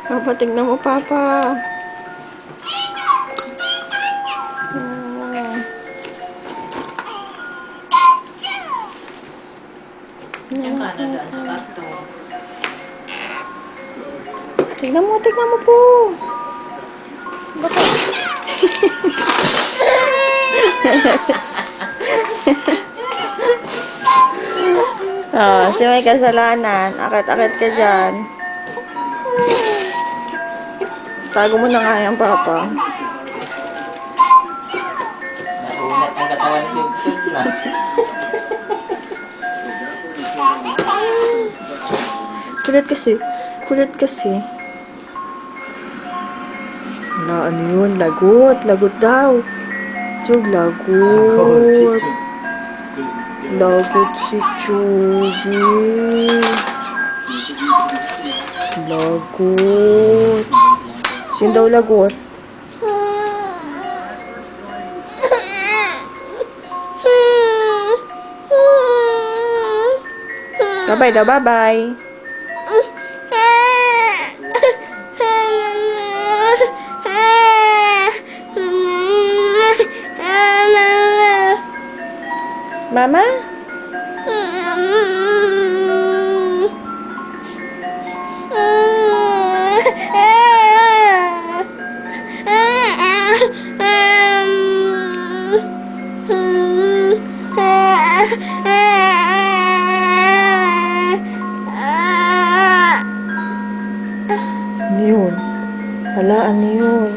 Papa, tignan mo, Papa. Diyan ka na daan sa karto. Tignan mo po. Bakit? Oh, si may kasalanan. Akit-akit ka dyan. Tago mo na nga yan, Papa. Naunat ang katawan ni Sub na. Kulit kasi. Kulit kasi. Na, ano yun? Lagot. Lagot daw. Chug, lagot. Lagot si Chugi. Lagot. Sino daw lagot? Bye-bye daw, bye-bye. Mama? Ano yun? Wala, ano yun?